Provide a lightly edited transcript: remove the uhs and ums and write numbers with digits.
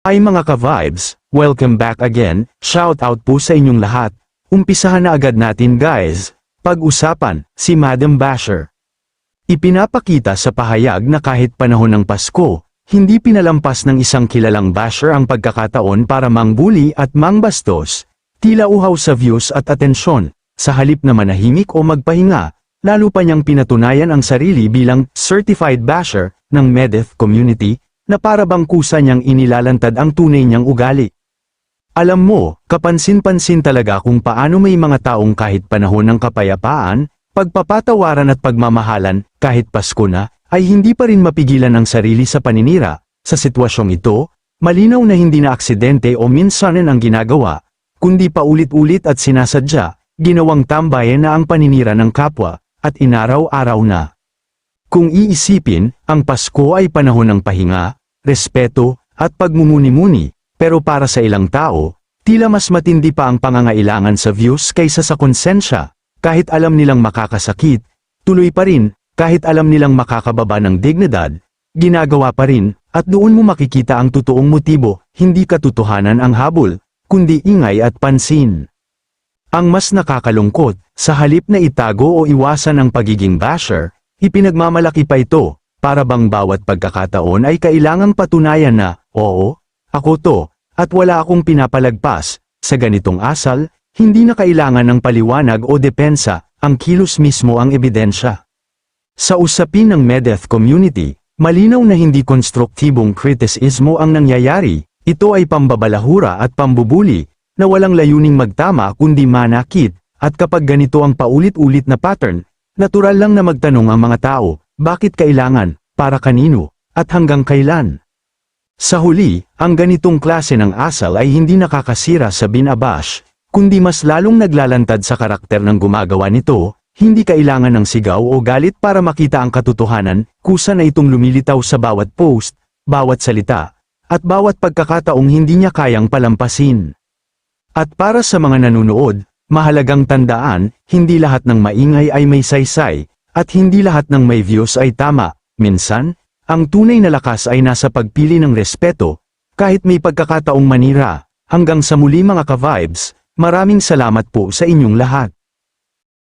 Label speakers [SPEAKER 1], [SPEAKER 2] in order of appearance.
[SPEAKER 1] Ay mga ka-vibes, welcome back again, shout out po sa inyong lahat. Umpisahan na agad natin guys. Pag-usapan, si Madam Basher. Ipinapakita sa pahayag na kahit panahon ng Pasko, hindi pinalampas ng isang kilalang basher ang pagkakataon para mangbuli at mangbastos, tila uhaw sa views at atensyon, sa halip na manahimik o magpahinga, lalo pa niyang pinatunayan ang sarili bilang certified basher ng Medeth community, na para bang kusa niyang inilalantad ang tunay niyang ugali. Alam mo, kapansin-pansin talaga kung paano may mga taong kahit panahon ng kapayapaan, pagpapatawaran at pagmamahalan, kahit Pasko na, ay hindi pa rin mapigilan ang sarili sa paninira. Sa sitwasyong ito, malinaw na hindi na aksidente o minsanan ang ginagawa, kundi paulit-ulit at sinasadya, ginawang tambayan na ang paninira ng kapwa, at inaraw-araw na. Kung iisipin, ang Pasko ay panahon ng pahinga, respeto, at pagmumuni-muni, pero para sa ilang tao, tila mas matindi pa ang pangangailangan sa views kaysa sa konsensya. Kahit alam nilang makakasakit, tuloy pa rin, kahit alam nilang makakababa ng dignidad, ginagawa pa rin, at doon mo makikita ang totoong motibo, hindi katotohanan ang habol, kundi ingay at pansin. Ang mas nakakalungkot, sa halip na itago o iwasan ang pagiging basher, ipinagmamalaki pa ito, para bang bawat pagkakataon ay kailangang patunayan na, oo, ako to, at wala akong pinapalagpas. Sa ganitong asal, hindi na kailangan ng paliwanag o depensa, ang kilos mismo ang ebidensya. Sa usapin ng Medeth community, malinaw na hindi konstruktibong kritisismo ang nangyayari, ito ay pambabalahura at pambubuli, na walang layuning magtama kundi manakit, at kapag ganito ang paulit-ulit na pattern, natural lang na magtanong ang mga tao, bakit kailangan, para kanino, at hanggang kailan? Sa huli, ang ganitong klase ng asal ay hindi nakakasira sa binabash, kundi mas lalong naglalantad sa karakter ng gumagawa nito, hindi kailangan ng sigaw o galit para makita ang katotohanan, kusa na itong lumilitaw sa bawat post, bawat salita, at bawat pagkakataong hindi niya kayang palampasin. At para sa mga nanunood, mahalagang tandaan, hindi lahat ng maingay ay may saysay, at hindi lahat ng may views ay tama. Minsan, ang tunay na lakas ay nasa pagpili ng respeto, kahit may pagkakataong manira. Hanggang sa muli mga ka-vibes, maraming salamat po sa inyong lahat.